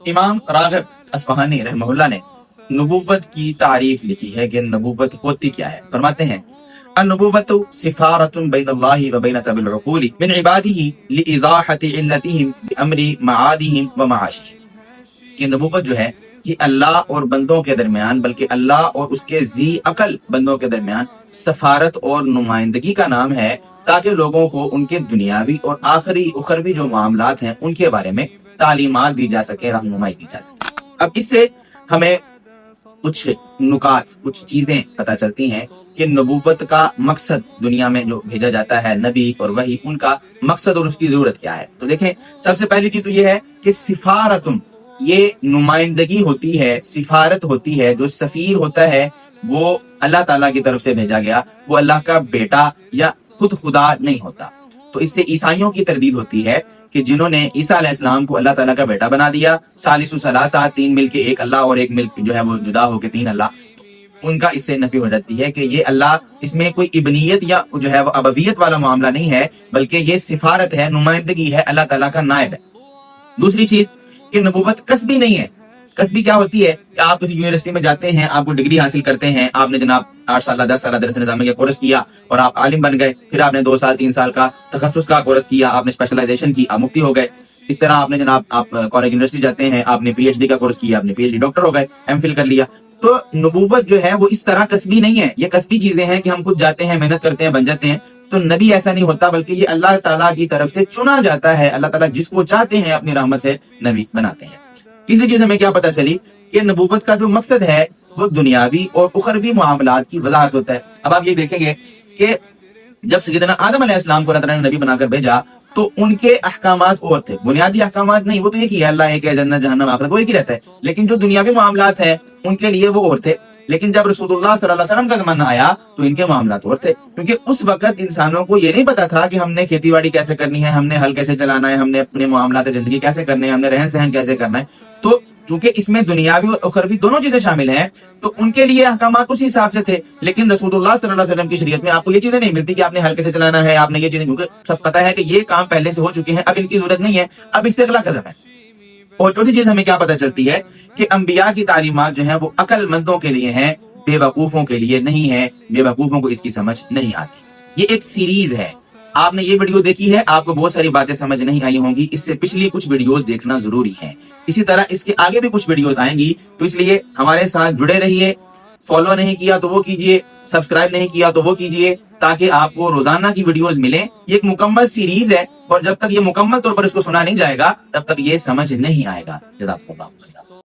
امام راغب اصفہانی رحمہ اللہ نے نبوت کی تعریف لکھی ہے کہ نبوت ہوتی کیا ہے. فرماتے ہیں النبوت سفارۃ بین اللہ و بین طبع العقول من عباده لإزاحة علتهم بأمر معادهم و معاشهم. کہ نبوت جو ہے یہ اللہ اور بندوں کے درمیان، بلکہ اللہ اور اس کے ذی عقل بندوں کے درمیان سفارت اور نمائندگی کا نام ہے، تاکہ لوگوں کو ان کے دنیاوی اور آخری اخروی جو معاملات ہیں ان کے بارے میں تعلیمات دی جا سکے، رہنمائی دی جا سکے. اب اس سے ہمیں کچھ نکات، کچھ چیزیں پتہ چلتی ہیں کہ نبوت کا مقصد، دنیا میں جو بھیجا جاتا ہے نبی اور وحی، ان کا مقصد اور اس کی ضرورت کیا ہے. تو دیکھیں، سب سے پہلی چیز تو یہ ہے کہ سفارتم، یہ نمائندگی ہوتی ہے، سفارت ہوتی ہے. جو سفیر ہوتا ہے وہ اللہ تعالیٰ کی طرف سے بھیجا گیا، وہ اللہ کا بیٹا یا خود خدا نہیں ہوتا. تو اس سے عیسائیوں کی تردید ہوتی ہے کہ جنہوں نے عیسیٰ علیہ السلام کو اللہ تعالیٰ کا بیٹا بنا دیا، ثالث ثلاثہ، تین مل کے ایک اللہ اور ایک مل جو ہے وہ جدا ہو کے تین اللہ، ان کا اس سے نفی ہو جاتی ہے کہ یہ اللہ، اس میں کوئی ابنیت یا جو ہے وہ ابویت والا معاملہ نہیں ہے، بلکہ یہ سفارت ہے، نمائندگی ہے، اللہ تعالیٰ کا نائب ہے. دوسری چیز کہ نبوت کسبی نہیں ہے. کسبی کیا ہوتی ہے کہ آپ کسی یونیورسٹی میں جاتے ہیں، آپ کو ڈگری حاصل کرتے ہیں، آپ نے جناب 8 سالہ 10 سالہ درس نظامیہ کا کورس کیا اور آپ عالم بن گئے، پھر آپ نے 2 سال 3 سال کا تخصص کا کورس کیا، آپ نے اسپیشلائزیشن کی، آپ مفتی ہو گئے. اس طرح آپ نے جناب، آپ کالج یونیورسٹی جاتے ہیں، آپ نے پی ایچ ڈی کا کورس کیا، آپ نے پی ایچ ڈی ڈاکٹر ہو گئے، ایم فل کر لیا. تو نبوت جو ہے وہ اس طرح کسبی نہیں ہے. یہ کسبی چیزیں ہیں کہ ہم خود جاتے ہیں، محنت کرتے ہیں، بن جاتے ہیں. تو نبی ایسا نہیں ہوتا، بلکہ یہ اللہ تعالیٰ کی طرف سے چنا جاتا ہے. اللہ تعالیٰ جس کو چاہتے ہیں اپنی رحمت سے نبی بناتے ہیں. تیسری چیز ہمیں کیا پتہ چلی کہ نبوت کا جو مقصد ہے وہ دنیاوی اور اخروی معاملات کی وضاحت ہوتا ہے. اب آپ یہ دیکھیں گے کہ جب سیدنا آدم علیہ السلام کو اللہ تعالیٰ نے نبی بنا کر بھیجا تو ان کے احکامات اور تھے، بنیادی احکامات نہیں، وہ تو ایک ہی ہے، اللہ ایک ہے، جنت جہنم آخرت وہ ایک ہی رہتا ہے. لیکن جو دنیاوی معاملات ہیں ان کے لیے وہ اور تھے. لیکن جب رسول اللہ صلی اللہ علیہ وسلم کا زمانہ آیا تو ان کے معاملات اور تھے، کیونکہ اس وقت انسانوں کو یہ نہیں پتا تھا کہ ہم نے کھیتی باڑی کیسے کرنی ہے، ہم نے ہل کیسے چلانا ہے، ہم نے اپنے معاملات زندگی کیسے کرنے ہیں، ہم نے رہن سہن کیسے کرنا ہے. تو چونکہ اس میں دنیاوی اور اخروی دونوں چیزیں شامل ہیں تو ان کے لیے احکامات اسی حساب سے تھے. لیکن رسول اللہ صلی اللہ علیہ وسلم کی شریعت میں آپ کو یہ چیزیں نہیں ملتی کہ آپ نے ہل کیسے چلانا ہے، آپ نے یہ چیزیں، کیونکہ سب پتہ ہے کہ یہ کام پہلے سے ہو چکے ہیں، اب ان کی ضرورت نہیں ہے، اب اس سے اگلا قدم ہے. اور چوتھی چیز ہمیں کیا پتہ چلتی ہے کہ انبیاء کی تعلیمات جو ہیں وہ عقل مندوں کے لیے ہیں، بے وقوفوں کے لیے نہیں ہے. بے وقوفوں کو اس کی سمجھ نہیں آتی. یہ ایک سیریز ہے. آپ نے یہ ویڈیو دیکھی ہے، آپ کو بہت ساری باتیں سمجھ نہیں آئی ہوں گی، اس سے پچھلی کچھ ویڈیوز دیکھنا ضروری ہے. اسی طرح اس کے آگے بھی کچھ ویڈیوز آئیں گی، تو اس لیے ہمارے ساتھ جڑے رہیے. فالو نہیں کیا تو وہ کیجئے، سبسکرائب نہیں کیا تو وہ کیجئے، تاکہ آپ کو روزانہ کی ویڈیوز ملیں. یہ ایک مکمل سیریز ہے اور جب تک یہ مکمل طور پر اس کو سنا نہیں جائے گا تب تک یہ سمجھ نہیں آئے گا. جزاک اللہ خیر.